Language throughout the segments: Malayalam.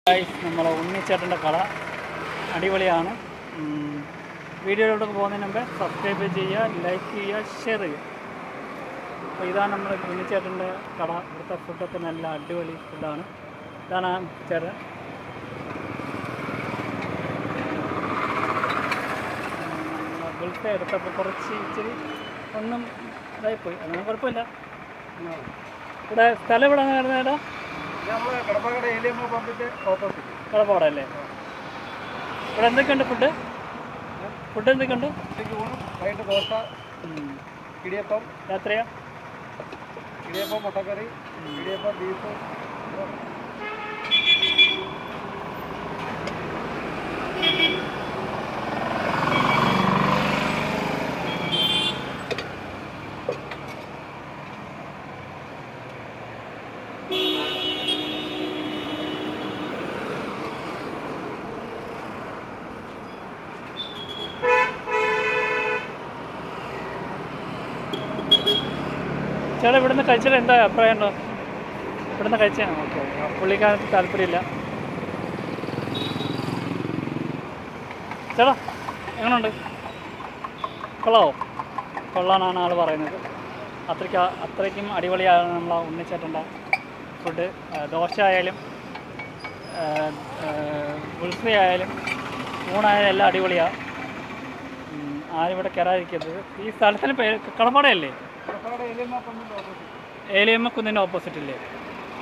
നമ്മളെ ഉണ്ണിച്ചേട്ടൻ്റെ കട അടിപൊളിയാണ്. വീഡിയോയിലോട്ടൊക്കെ പോകുന്നതിന് മുമ്പേ സബ്സ്ക്രൈബ് ചെയ്യുക, ലൈക്ക് ചെയ്യുക, ഷെയർ ചെയ്യുക. അപ്പോൾ ഇതാണ് നമ്മൾ ഉണ്ണിച്ചേട്ടൻ്റെ കട. ഇവിടുത്തെ ഫുഡൊക്കെ നല്ല അടിപൊളി ഫുഡാണ്. ഇതാണ് ചേട്ടൻ. ബുൾസേ എടുത്തപ്പോൾ ഇച്ചിരി ഒന്നും ഇതായിപ്പോയി, അതൊന്നും കുഴപ്പമില്ല. ഇവിടെ സ്ഥലം ഇവിടെ വരുന്നേടാ കടപ്പാടല്ലേ? ഇവിടെ എന്തൊക്കെയുണ്ട് ഫുഡ് എന്തൊക്കെയുണ്ട്? വൈകിട്ട് ദോശ, ഇടിയപ്പം, രാത്രിയാ ഇടിയപ്പം, മുട്ടക്കറി, ഇടിയപ്പം, ബീഫ്. ചേട്ടാ ഇവിടുന്ന് കഴിച്ചാൽ എന്താ അഭിപ്രായം ഉണ്ടോ? ഇവിടുന്ന് കഴിച്ചാൽ ഓക്കെ. പുള്ളിക്കാരന് താല്പര്യമില്ല. ചേട്ടാ എങ്ങനെയുണ്ട്? കൊള്ളാവോ? കൊള്ളാനാണ് ആൾ പറയുന്നത്. അത്രയ്ക്കും അടിപൊളിയാണ് നമ്മളെ ഉണ്ണിച്ചേട്ടൻ്റെ ഫുഡ്. ദോശ ആയാലും ഉൾസ ആയാലും ഊണായാലും എല്ലാം അടിപൊളിയാണ്. ആരും ഇവിടെ കയറാതിരിക്കരുത്. ഈ സ്ഥലത്തിന് പേര് കടപ്പാടയല്ലേ? ഏലിയമ്മ കുന്നിൻ്റെ ഓപ്പോസിറ്റ് ഇല്ലേ?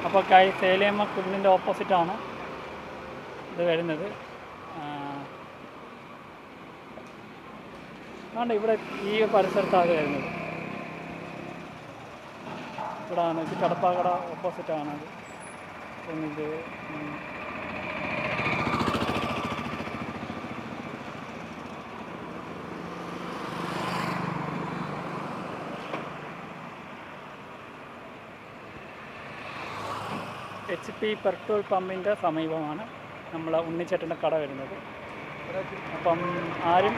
അപ്പോൾ ഏലിയമ്മ കുന്നിൻ്റെ ഓപ്പോസിറ്റാണ് ഇത് വരുന്നത്. അതുകൊണ്ട് ഇവിടെ ഈ പരിസരത്താണ് വരുന്നത്. ഇവിടാണ് ഇത് കടപ്പാക്കട ഓപ്പോസിറ്റാണ് കുന്നിൻ്റെ. HP പെട്രോൾ പമ്പിൻ്റെ സമീപമാണ് നമ്മളെ ഉണ്ണിച്ചേട്ടൻ്റെ കട വരുന്നത്. അപ്പം ആരും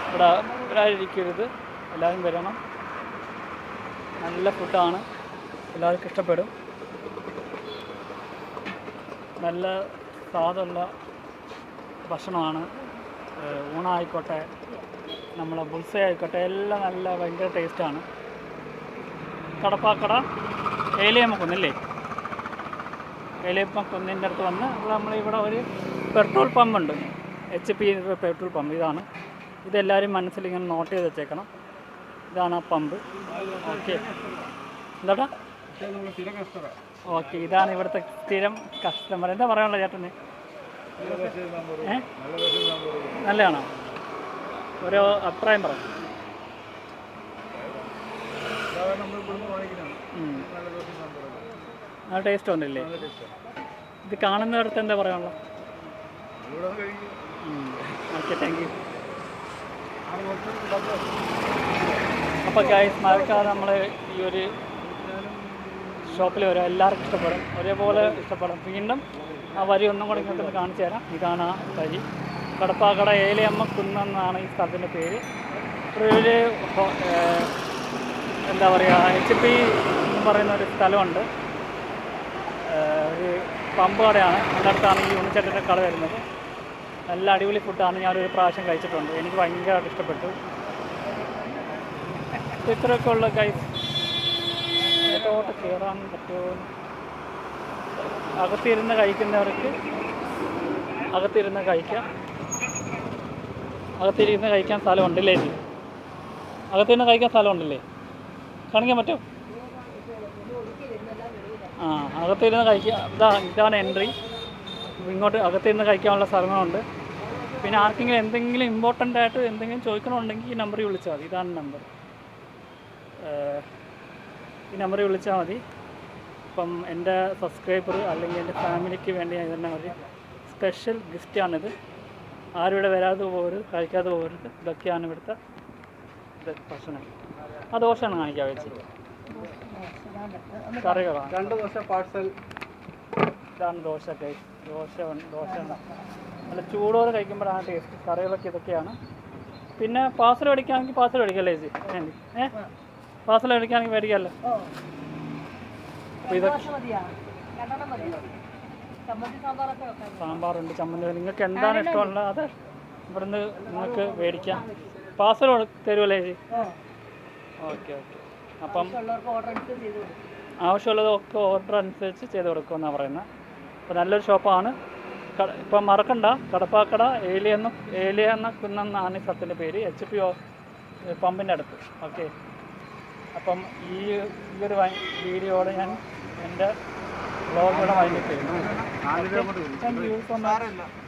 ഇവിടെ വരാതിരിക്കരുത്, എല്ലാവരും വരണം. നല്ല ഫുഡാണ്, എല്ലാവർക്കും ഇഷ്ടപ്പെടും. നല്ല സ്വാദുള്ള ഭക്ഷണമാണ്. ഊണായിക്കോട്ടെ, നമ്മളെ ബുൾസ ആയിക്കോട്ടെ, എല്ലാം നല്ല ഭയങ്കര ടേസ്റ്റാണ്. കടപ്പാക്കട ഏലിയമ്മ കുന്നില്ലേ? ഏലിയമ്മ കുന്നിൻ്റെ അടുത്ത് വന്ന് നമ്മളിവിടെ ഒരു പെട്രോൾ പമ്പുണ്ട്, HP പെട്രോൾ പമ്പ്. ഇതെല്ലാവരും മനസ്സിലിങ്ങനെ നോട്ട് ചെയ്ത് വെച്ചേക്കണം. ഇതാണ് ആ പമ്പ്. ഓക്കെ, എന്താ ഓക്കെ, ഇതാണ് ഇവിടുത്തെ സ്ഥിരം കസ്റ്റമർ. എന്താ പറയാനുള്ളത് ചേട്ടന്? നല്ലതാണോ? ഓരോ അഭിപ്രായം പറ. നല്ല ടേസ്റ്റ് ഉണ്ടല്ലേ? ഇത് കാണുന്നവർക്ക് എന്താ പറയാനുള്ളത്? Okay, thank you. അപ്പോൾ ഗൈസ്, മറക്കാതെ നമ്മൾ ഈ ഒരു ഷോപ്പിൽ വരും, എല്ലാവർക്കും ഇഷ്ടപ്പെടും, ഒരേപോലെ ഇഷ്ടപ്പെടും. വീണ്ടും ആ വരി ഒന്നും കൂടെ ഇങ്ങോട്ട് കാണിച്ചു തരാം. ഇതാണ് ആ വരി. കടപ്പാക്കട ഏലിയമ്മ കുന്നെന്നാണ് ഈ സ്ഥലത്തിൻ്റെ പേര്. ഇവിടെ ഒരു എന്താ പറയുക, HP എന്ന് പറയുന്ന ഒരു സ്ഥലമുണ്ട്. ഒരു പമ്പ് കടയാണ്. അതിൻ്റെ അടുത്താണ് ഈ ഉണ്ണിച്ചേട്ടൻ്റെ കട വരുന്നത്. നല്ല അടിപൊളി ഫുഡാണ്. ഞാനൊരു പ്രാവശ്യം കഴിച്ചിട്ടുണ്ട്, എനിക്ക് ഭയങ്കരമായിട്ട് ഇഷ്ടപ്പെട്ടു. ഇത്രയൊക്കെ ഉള്ള ഗൈസ്. ഇതോട്ട് കയറാൻ പറ്റുമോ? അകത്തിരുന്ന് കഴിക്കുന്നവർക്ക് അകത്തിരുന്ന് കഴിക്കാം. അകത്തിരുന്ന് കഴിക്കാൻ സ്ഥലമുണ്ടല്ലേ? അകത്തിരുന്ന് കഴിക്കാൻ സ്ഥലമുണ്ടല്ലേ? കാണിക്കാൻ പറ്റുമോ? അകത്തിരുന്ന് കഴിക്കുക. ഇതാണ് എൻട്രി. ഇങ്ങോട്ട് അകത്തിരുന്ന് കഴിക്കാനുള്ള സ്ഥലങ്ങളുണ്ട്. പിന്നെ ആർക്കെങ്കിലും എന്തെങ്കിലും ഇമ്പോർട്ടൻ്റ് ആയിട്ട് എന്തെങ്കിലും ചോദിക്കണമെന്നുണ്ടെങ്കിൽ ഈ നമ്പറിൽ വിളിച്ചാൽ മതി. ഇതാണ് നമ്പർ. ഈ നമ്പറിൽ വിളിച്ചാൽ മതി. ഇപ്പം എൻ്റെ സബ്സ്ക്രൈബർ അല്ലെങ്കിൽ എൻ്റെ ഫാമിലിക്ക് വേണ്ടി തന്നെ ഒരു സ്പെഷ്യൽ ഗിഫ്റ്റാണിത്. ആരും ഇവിടെ വരാതെ പോകരുത്, കഴിക്കാതെ പോകരുത്. ഇതൊക്കെയാണ് ഇവിടുത്തെ ഭക്ഷണം. ആ ദോശയാണ് കാണിക്കാൻ വെച്ചത്. കറികളാണ്. 2 ദോശ പാഴ്സൽ. ഇതാണ് ദോശ. ദോശ നല്ല ചൂടോടെ കഴിക്കുമ്പോഴാണ് ടേസ്റ്റ്. കറികളൊക്കെ ഇതൊക്കെയാണ്. പിന്നെ പാർസൽ മേടിക്കുകയാണെങ്കിൽ പാർസൽ മേടിക്കല്ലേ ചേച്ചി? പാർസൽ മേടിക്കുകയാണെങ്കിൽ മേടിക്കാമല്ലോ. അപ്പോൾ ഇതൊക്കെ സാമ്പാറുണ്ട്, ചമ്മന്തി. നിങ്ങൾക്ക് എന്താണ് ഇഷ്ടമുള്ളത് അത് ഇവിടുന്ന് നിങ്ങൾക്ക് മേടിക്കാം. പാർസൽ തരുമല്ലേ ചേച്ചി? Okay okay. അപ്പം ആവശ്യമുള്ളതൊക്കെ ഓർഡർ അനുസരിച്ച് ചെയ്ത് കൊടുക്കുമെന്നാണ് പറയുന്നത്. അപ്പോൾ നല്ലൊരു ഷോപ്പാണ്. ഇപ്പം മറക്കണ്ട, കടപ്പാക്കട ഏലിയ എന്ന കുന്നെന്നാണ് ഈ സ്ഥലത്തിൻ്റെ പേര്, HP പമ്പിൻ്റെ അടുത്ത്. ഓക്കെ. അപ്പം ഈ ഒരു വീഡിയോയോടെ ഞാൻ എൻ്റെ വ്ളോഗുകളെ വൈകിട്ട് ചെയ്യുന്നു. Thank you so much.